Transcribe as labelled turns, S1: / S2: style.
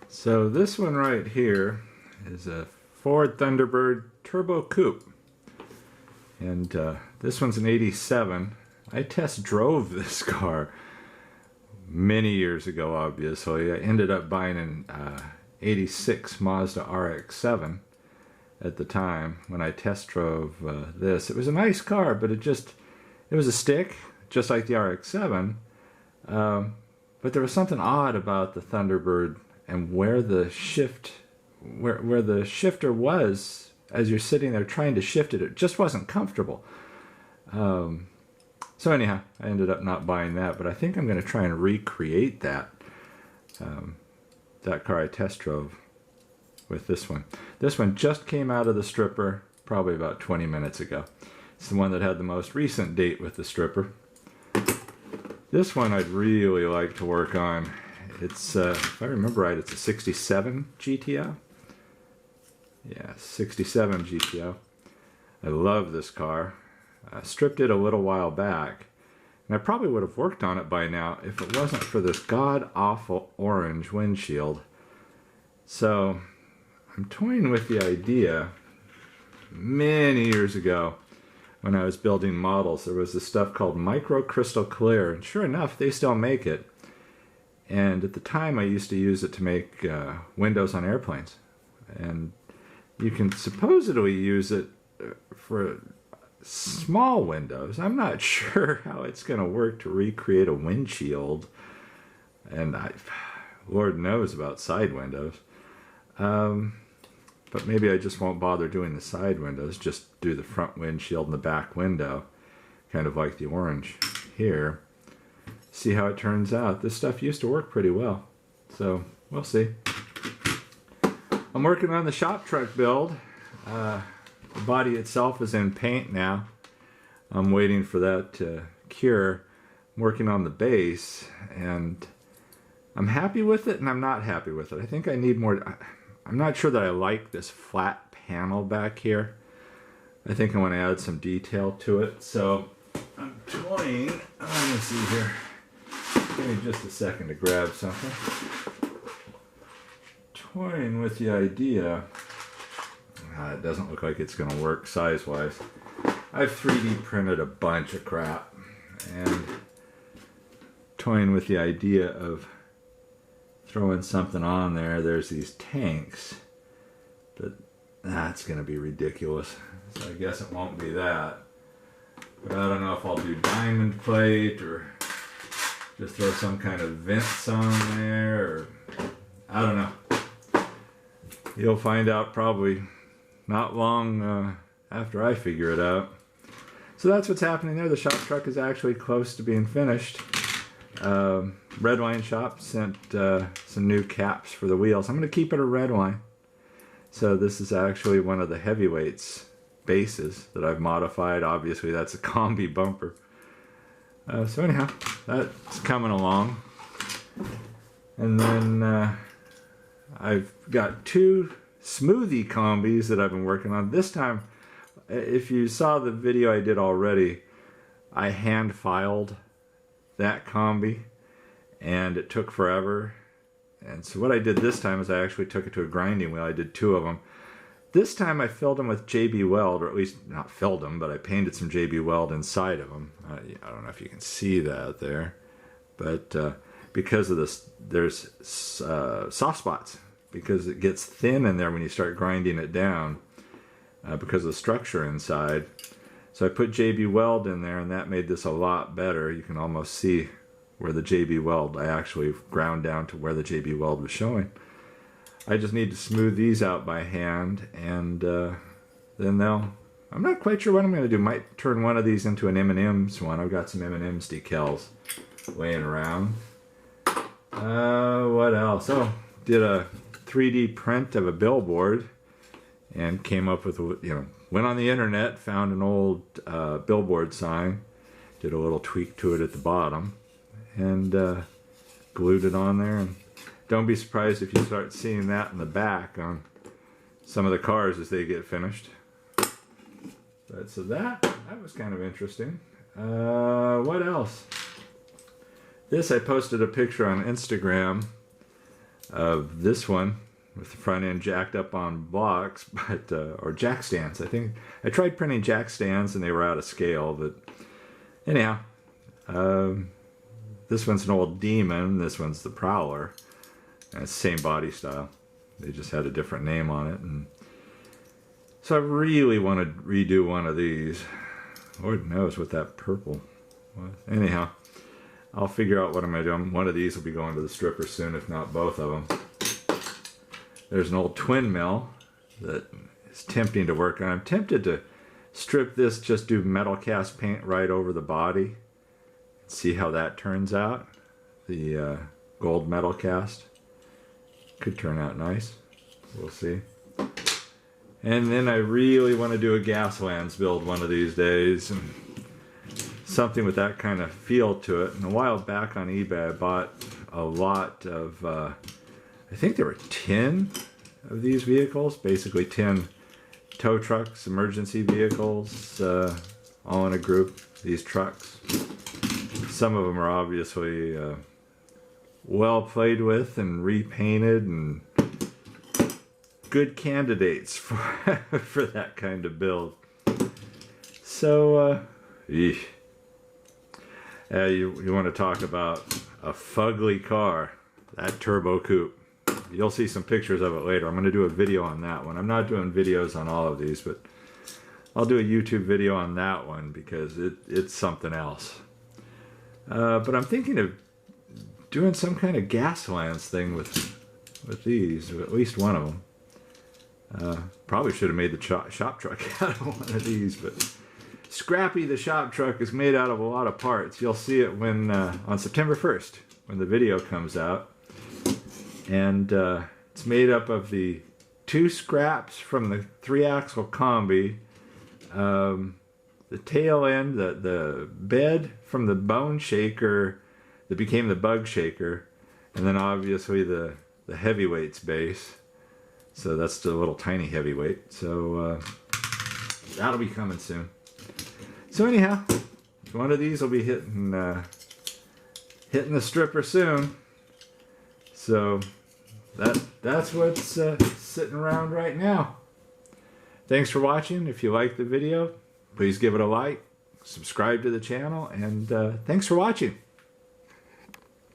S1: So this one right here is a Ford Thunderbird Turbo Coupe. And this one's an 87. I test drove this car many years ago, obviously. I ended up buying an 86 Mazda RX-7 at the time when I test drove this. It was a nice car, but it was a stick, just like the RX-7. But there was something odd about the Thunderbird and where the shifter was as you're sitting there trying to shift it. It just wasn't comfortable. So anyhow, I ended up not buying that, but I think I'm going to try and recreate that that car I test drove with this one. This one just came out of the stripper probably about 20 minutes ago. It's the one that had the most recent date with the stripper. This one I'd really like to work on. It's, if I remember right, it's a 67 GTO. Yeah, 67 GTO. I love this car. I stripped it a little while back, and I probably would have worked on it by now if it wasn't for this god-awful orange windshield. So I'm toying with the idea. Many years ago, when I was building models, there was this stuff called micro crystal clear, and sure enough, they still make it. And at the time, I used to use it to make windows on airplanes. And you can supposedly use it for small windows. I'm not sure how it's going to work to recreate a windshield. And Lord knows about side windows. But maybe I just won't bother doing the side windows, just do the front windshield and the back window, kind of like the orange here. See how it turns out. This stuff used to work pretty well, so we'll see. I'm working on the shop truck build. The body itself is in paint now. I'm waiting for that to cure. I'm working on the base, and I'm happy with it and I'm not happy with it. I think I need more. I'm not sure that I like this flat panel back here. I think I want to add some detail to it. So I'm toying. Let me see here. Give me just a second to grab something. Toying with the idea. It doesn't look like it's going to work size-wise. I've 3D printed a bunch of crap, and toying with the idea of throwing something on there. There's these tanks, but that's going to be ridiculous. So I guess it won't be that. But I don't know if I'll do diamond plate or just throw some kind of vents on there, or I don't know. You'll find out probably not long after I figure it out. So that's what's happening there. The shop truck is actually close to being finished. Redline shop sent some new caps for the wheels. I'm going to keep it a Redline. So this is actually one of the heavyweights bases that I've modified. Obviously that's a combi bumper. So anyhow, that's coming along. And then I've got two smoothie combis that I've been working on. This time, if you saw the video I did already, I hand filed that combi and it took forever. And so what I did this time is I actually took it to a grinding wheel. I did two of them. This time I filled them with JB Weld, or at least not filled them, but I painted some JB Weld inside of them. I don't know if you can see that there, but because of this, there's soft spots because it gets thin in there when you start grinding it down because of the structure inside. So I put JB Weld in there, and that made this a lot better. You can almost see where the JB Weld, I actually ground down to where the JB Weld was showing. I just need to smooth these out by hand, and then I'm not quite sure what I'm going to do. Might turn one of these into an M&M's one. I've got some M&M's decals laying around. What else? Oh, did a 3D print of a billboard and came up with, went on the internet, found an old billboard sign, did a little tweak to it at the bottom, and glued it on there. And don't be surprised if you start seeing that in the back on some of the cars as they get finished. But so that was kind of interesting. What else? This, I posted a picture on Instagram of this one with the front end jacked up on blocks, but or jack stands. I think I tried printing jack stands and they were out of scale, but anyhow, this one's an old Demon, this one's the Prowler, and it's the same body style. They just had a different name on it, and so I really want to redo one of these. Lord knows what that purple was. Anyhow, I'll figure out what I'm going to do. One of these will be going to the stripper soon, if not both of them. There's an old twin mill that is tempting to work on. I'm tempted to strip this, just do metal cast paint right over the body. See how that turns out. The gold metal cast. Could turn out nice. We'll see. And then I really want to do a Gaslands build one of these days. And something with that kind of feel to it. And a while back on eBay I bought a lot of, I think there were 10 of these vehicles. Basically 10 tow trucks, emergency vehicles, all in a group. These trucks. Some of them are obviously well played with and repainted and good candidates for that kind of build. So, you want to talk about a fugly car, that turbo coupe. You'll see some pictures of it later. I'm going to do a video on that one. I'm not doing videos on all of these, but I'll do a YouTube video on that one because it's something else. But I'm thinking of doing some kind of Gaslands thing with these, or at least one of them. Probably should have made the shop truck out of one of these, but Scrappy the shop truck is made out of a lot of parts. You'll see it when on September 1st when the video comes out, and it's made up of the 2 scraps from the 3-axle combi, the tail end, the bed from the bone shaker that became the bug shaker, and then obviously the heavyweights base. So that's the little tiny heavyweight. So that'll be coming soon. So anyhow, one of these will be hitting the stripper soon. So that's what's sitting around right now. Thanks for watching. If you liked the video, please give it a like, subscribe to the channel, and thanks for watching.